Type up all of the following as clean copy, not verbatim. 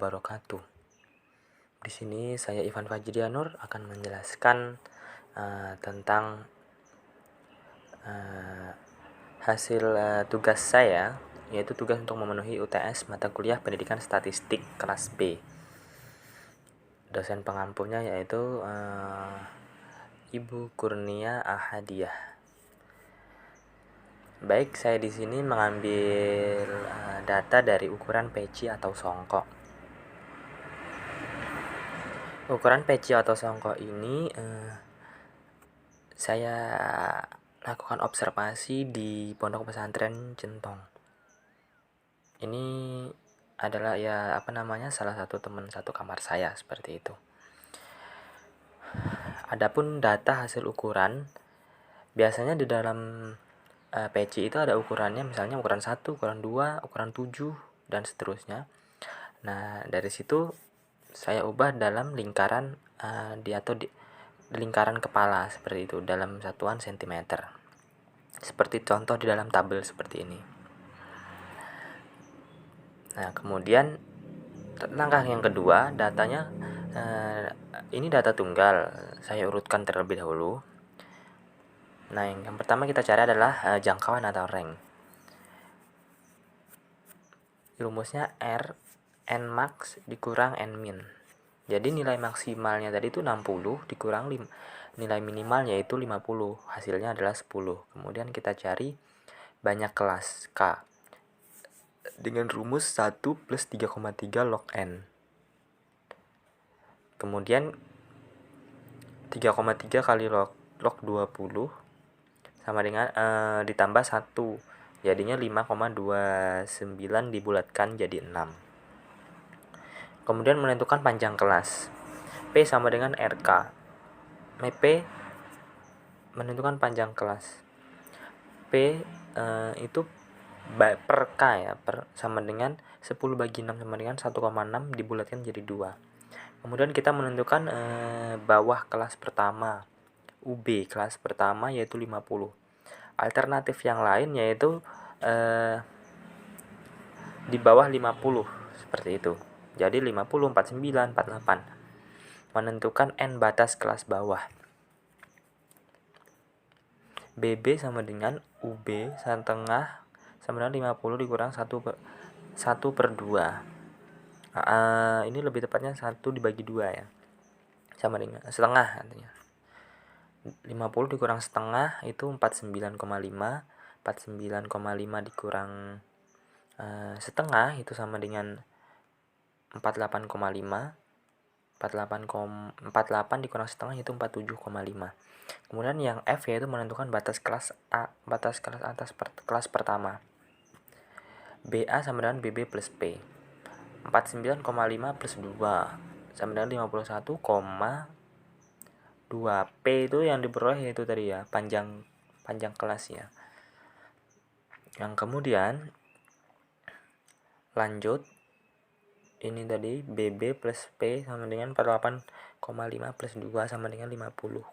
wabarakatuh. Di sini saya Ivan Fajrianur akan menjelaskan tentang hasil tugas saya, yaitu tugas untuk memenuhi UTS mata kuliah Pendidikan Statistik kelas B. Dosen pengampunya yaitu Ibu Kurnia Ahadiah. Baik, saya di sini mengambil data dari ukuran peci atau songkok. Ukuran peci atau songkok ini saya lakukan observasi di Pondok Pesantren Centong. Ini adalah salah satu teman satu kamar saya seperti itu. Adapun data hasil ukuran, biasanya di dalam peci itu ada ukurannya, misalnya ukuran 1, ukuran 2, ukuran 7, dan seterusnya. Nah, dari situ saya ubah dalam lingkaran di lingkaran kepala seperti itu, dalam satuan sentimeter. Seperti contoh di dalam tabel seperti ini. Nah, kemudian langkah yang kedua, datanya ini data tunggal, saya urutkan terlebih dahulu. Nah, yang pertama kita cari adalah jangkauan atau rank. Rumusnya R N max dikurang N min. Jadi nilai maksimalnya tadi itu 60 dikurang nilai minimalnya itu 50, hasilnya adalah 10. Kemudian kita cari banyak kelas K dengan rumus 1 plus 3,3 log N. Kemudian 3,3 kali log 20 sama dengan ditambah 1, jadinya 5,29 dibulatkan jadi 6. Kemudian menentukan panjang kelas. P sama dengan RK. P menentukan panjang kelas. P itu per K ya, sama dengan 10 bagi 6 sama dengan 1,6 dibulatkan jadi 2. Kemudian kita menentukan bawah kelas pertama, UB kelas pertama yaitu 50. Alternatif yang lain yaitu di bawah 50 seperti itu. Jadi 50, 49, 48. Menentukan N batas kelas bawah. BB sama dengan UB setengah sama dengan 50 dikurang 1 per 2. Ini lebih tepatnya 1 dibagi 2 ya. Sama dengan setengah artinya. 50 dikurang setengah itu 49,5. 49,5 dikurang setengah itu sama dengan 48,5. 48 dikurang setengah itu 47,5. Kemudian yang F yaitu menentukan batas kelas A, batas kelas atas kelas pertama. BA sama dengan BB plus P. 49,5 plus 2 sama dengan 51,2. P itu yang diperoleh itu tadi ya, panjang kelas ya. Yang kemudian lanjut, ini tadi BB plus P sama dengan 48,5 plus 2 sama dengan 50,5.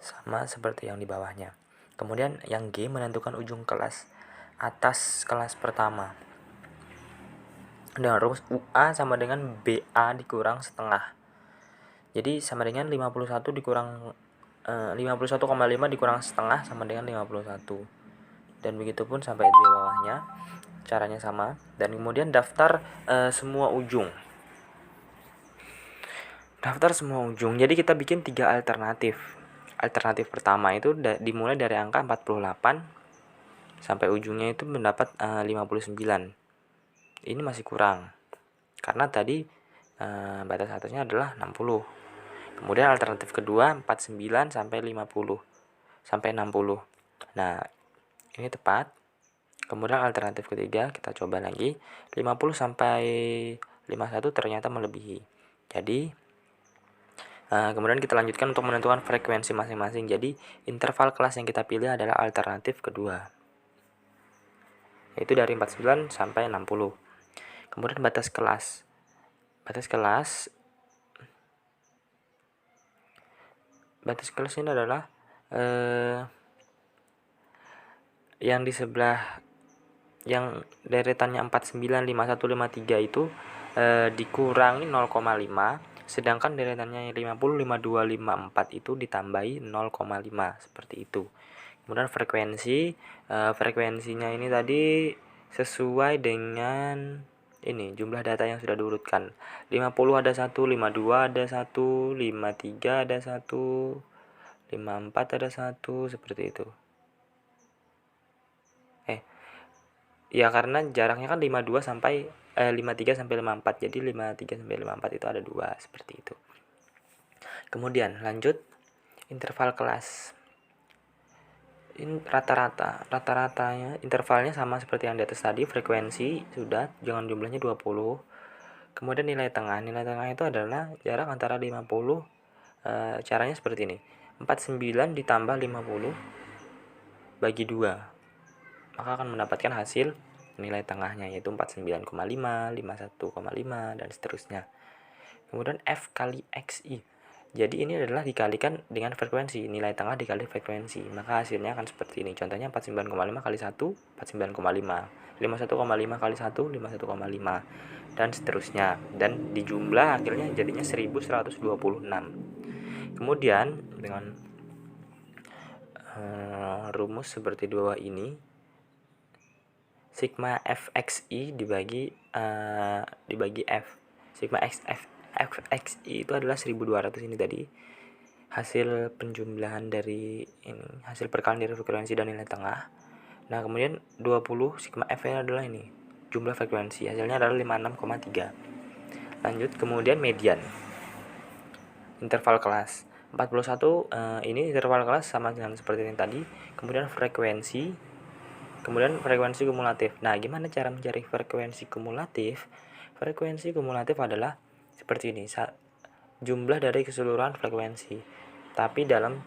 Sama seperti yang di bawahnya. Kemudian yang G menentukan ujung kelas atas kelas pertama. Dengan rumus UA sama dengan BA dikurang setengah. Jadi sama dengan 51 dikurang 51,5 dikurang setengah sama dengan 51. Dan begitupun sampai di bawahnya. Caranya sama. Dan kemudian daftar semua ujung. Jadi kita bikin 3 alternatif. Alternatif pertama itu dimulai dari angka 48 sampai ujungnya itu mendapat 59. Ini masih kurang. Karena tadi batas atasnya adalah 60. Kemudian alternatif kedua 49 sampai 50 sampai 60. Nah, ini tepat. Kemudian alternatif ketiga kita coba lagi 50 sampai 51 ternyata melebihi. Jadi kemudian kita lanjutkan untuk menentukan frekuensi masing-masing. Jadi interval kelas yang kita pilih adalah alternatif kedua, yaitu dari 49 sampai 60. Kemudian batas kelas ini adalah yang di sebelah yang deretannya 49, 51, 53 itu dikurangi 0,5, sedangkan deretannya 50, 52, 54 itu ditambahi 0,5 seperti itu. Kemudian frekuensinya ini tadi sesuai dengan ini jumlah data yang sudah diurutkan. 50 ada 1, 52 ada 1, 53 ada 1, 54 ada 1, seperti itu. Ya karena jaraknya kan 52 sampai 53 sampai 54. Jadi 53 sampai 54 itu ada 2, seperti itu. Kemudian lanjut interval kelas. Ini rata-ratanya intervalnya sama seperti yang di atas tadi, frekuensi sudah, jangan jumlahnya 20. Kemudian nilai tengah itu adalah jarak antara 50, caranya seperti ini, 49 ditambah 50 bagi 2, maka akan mendapatkan hasil nilai tengahnya, yaitu 49,5, 51,5 dan seterusnya. Kemudian F kali XI, jadi ini adalah dikalikan dengan frekuensi, nilai tengah dikali frekuensi, maka hasilnya akan seperti ini. Contohnya 49,5 kali 1, 49,5, 51,5 kali 1, 51,5 dan seterusnya, dan dijumlah akhirnya jadinya 1126. Kemudian dengan rumus seperti di bawah ini, sigma fxi dibagi f, sigma fxi itu adalah 1200 ini tadi, hasil penjumlahan dari ini, hasil perkalian dari frekuensi dan nilai tengah. Nah kemudian 20 sigma f nya adalah ini jumlah frekuensi, hasilnya adalah 56,3. Lanjut kemudian median, interval kelas 41, ini interval kelas sama dengan seperti yang tadi. Kemudian frekuensi kumulatif. Nah gimana cara mencari frekuensi kumulatif? Frekuensi kumulatif adalah seperti ini, jumlah dari keseluruhan frekuensi, tapi dalam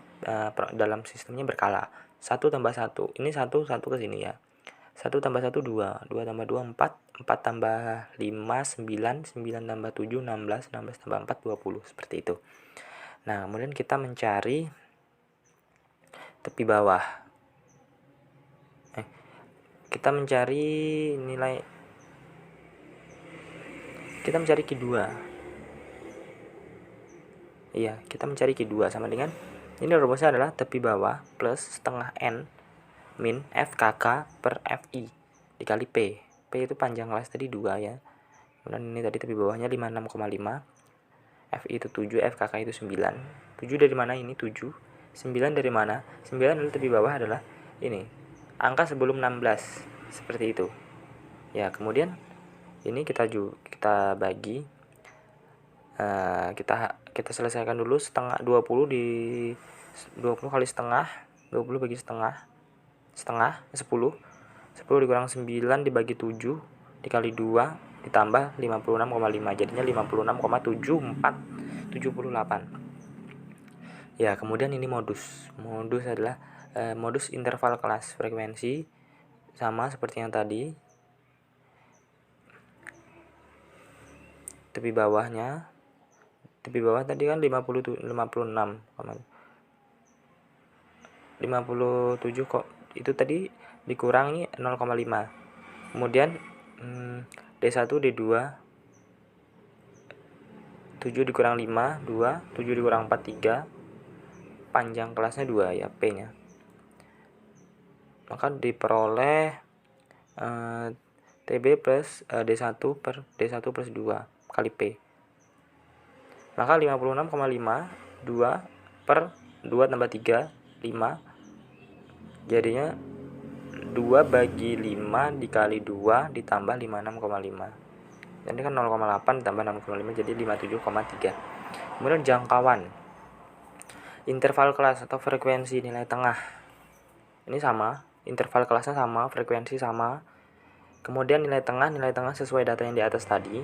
sistemnya berkala. 1 tambah 1, ini 1 ke sini ya, 1 tambah 1 2, 2 tambah 2 4, 4 tambah 5 9, 9 tambah 7 16, 16 tambah 4 20, seperti itu. Nah kemudian kita mencari tepi bawah, kita mencari Q2. Iya, kita mencari Q2 sama dengan ini, rumusnya adalah tepi bawah plus setengah N min FKK per FI dikali P. P itu panjang kelas tadi 2 ya. Kemudian ini tadi tepi bawahnya 56,5. FI itu 7, FKK itu 9. 7 dari mana ini? 7. 9 dari mana? 9 adalah tepi bawah adalah ini, angka sebelum 16, seperti itu. Ya, kemudian ini kita bagi, kita selesaikan dulu setengah 20 kali setengah, 20 bagi setengah 10 dikurang 9 dibagi 7 dikali 2 ditambah 56,5, jadinya 56,7478. Ya kemudian ini modus adalah modus interval kelas, frekuensi sama seperti yang tadi, tepi bawah tadi kan 57 kok, itu tadi dikurangi 0,5. Kemudian D1 D2, 7 dikurang 5 2, 7 dikurang 4 3, panjang kelasnya 2 ya, P nya, maka diperoleh TB plus D1 per D1 plus 2 kali P, maka 56,5 2 per 2 tambah 3 5, jadinya 2 bagi 5 dikali 2 ditambah 56,5, jadi kan 0,8 tambah 6,5 jadi 57,3. Kemudian jangkauan, interval kelas atau frekuensi nilai tengah ini sama, interval kelasnya sama, frekuensi sama, kemudian nilai tengah sesuai data yang di atas tadi.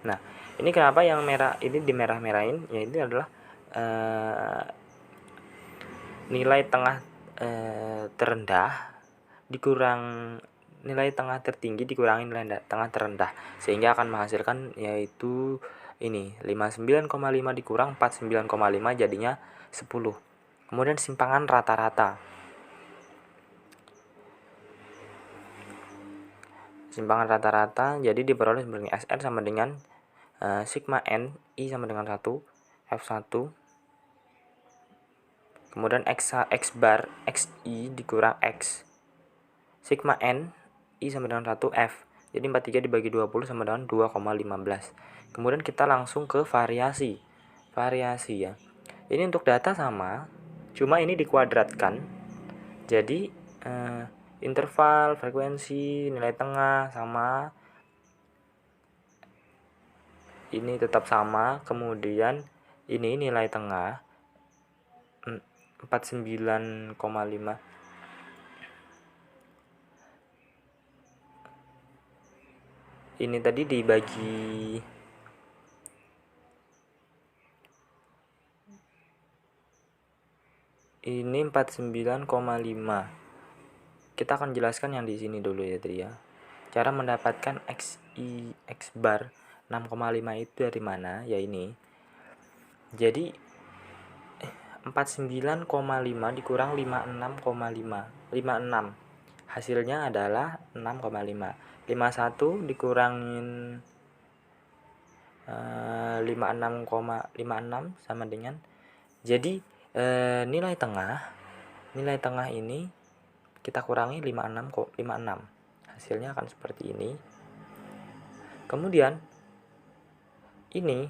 Nah ini kenapa yang merah ini dimerah-merahin, ya ini adalah nilai tengah terendah dikurang nilai tengah tertinggi dikurangi nilai tengah terendah, sehingga akan menghasilkan yaitu ini 59,5 dikurang 49,5 jadinya 10. Kemudian simpangan rata-rata, Simpangan rata-rata jadi diperoleh sebagai SR sama dengan sigma N I sama dengan 1 F1, kemudian X bar XI dikurang X sigma N I sama dengan 1 F. Jadi 43 dibagi 20 sama dengan 2,15. Kemudian kita langsung ke variasi ya. Ini untuk data sama, cuma ini dikuadratkan. Jadi interval, frekuensi, nilai tengah sama, ini tetap sama. Kemudian ini nilai tengah 49,5. Ini tadi dibagi ini 49,5. Kita akan jelaskan yang di sini dulu ya tadi ya. Cara mendapatkan X bar 6,5 itu dari mana? Ya ini. Jadi 49,5 dikurang 56,5. 56. Hasilnya adalah 6,5. 51 dikurangin 56,56 sama dengan, jadi nilai tengah ini kita kurangi 56. Hasilnya akan seperti ini. Kemudian ini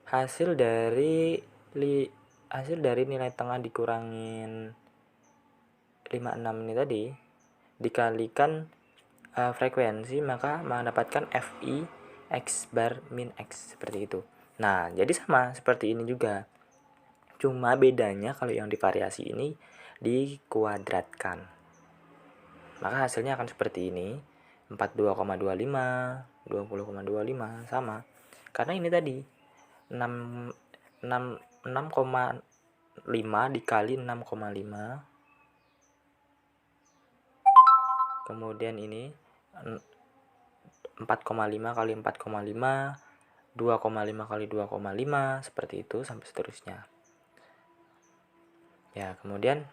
hasil dari nilai tengah dikurangin 56 ini tadi dikalikan frekuensi, maka mendapatkan FI X bar min X, seperti itu. Nah, jadi sama seperti ini juga. Cuma bedanya kalau yang divariasi ini dikuadratkan. Maka hasilnya akan seperti ini. 42,25, 20,25 sama. Karena ini tadi 6,5 dikali 6,5. Kemudian ini 4,5 kali 4,5, 2,5 kali 2,5, seperti itu sampai seterusnya. Ya, kemudian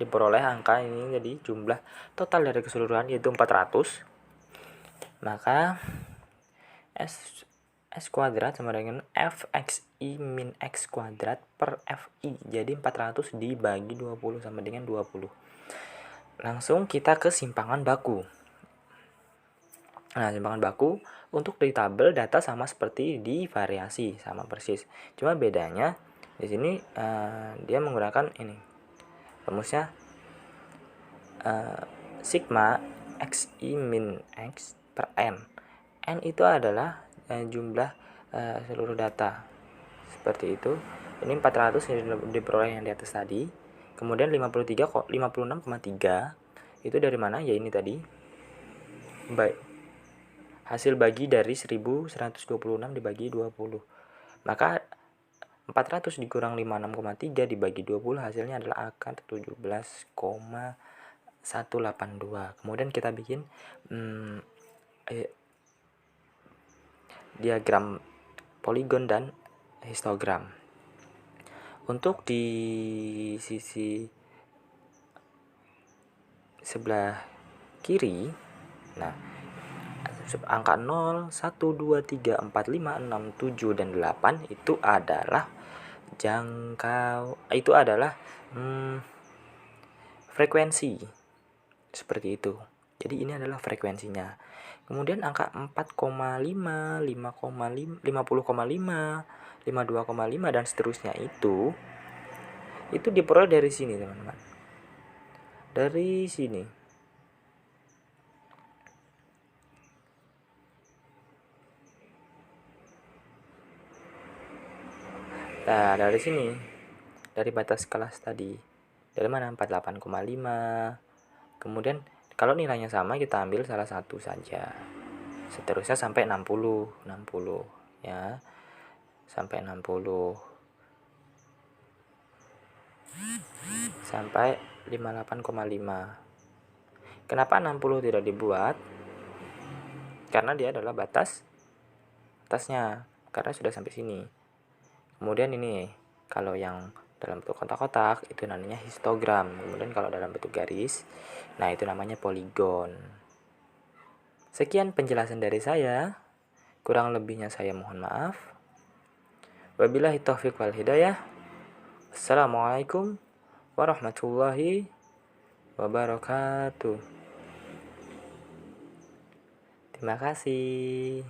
diperoleh angka ini, jadi jumlah total dari keseluruhan yaitu 400. Maka S kuadrat sama dengan FXI min X kuadrat per FI. Jadi 400 dibagi 20 sama dengan 20. Langsung kita ke simpangan baku. Nah, simpangan baku untuk di tabel data sama seperti di variasi, sama persis. Cuma bedanya di sini dia menggunakan ini. Rumusnya sigma XI min X per N. N itu adalah jumlah seluruh data. Seperti itu. Ini 400 yang diperoleh yang di atas tadi. Kemudian 56,3 itu dari mana? Ya ini tadi. Baik. Hasil bagi dari 1126 dibagi 20. Maka 400 dikurang 56,3 dibagi 20 hasilnya adalah angka 17,182. Kemudian kita bikin diagram poligon dan histogram. Untuk di sisi sebelah kiri, nah angka 0, 1, 2, 3, 4, 5, 6, 7, dan 8 itu adalah frekuensi. Seperti itu. Jadi ini adalah frekuensinya. Kemudian angka 4,5, 5,5, 50,5, 52,5 dan seterusnya itu diperoleh dari sini, teman-teman. Dari sini. Nah, dari sini. Dari batas kelas tadi. Dari mana? 48,5. Kemudian kalau nilainya sama kita ambil salah satu saja. Seterusnya sampai 60 ya. Sampai 60. Sampai 58,5. Kenapa 60 tidak dibuat? Karena dia adalah batasnya. Karena sudah sampai sini. Kemudian ini kalau yang dalam bentuk kotak-kotak itu namanya histogram. Kemudian kalau dalam bentuk garis, nah itu namanya poligon. Sekian penjelasan dari saya. Kurang lebihnya saya mohon maaf. Wabillahi taufiq wal hidayah. Assalamualaikum warahmatullahi wabarakatuh. Terima kasih.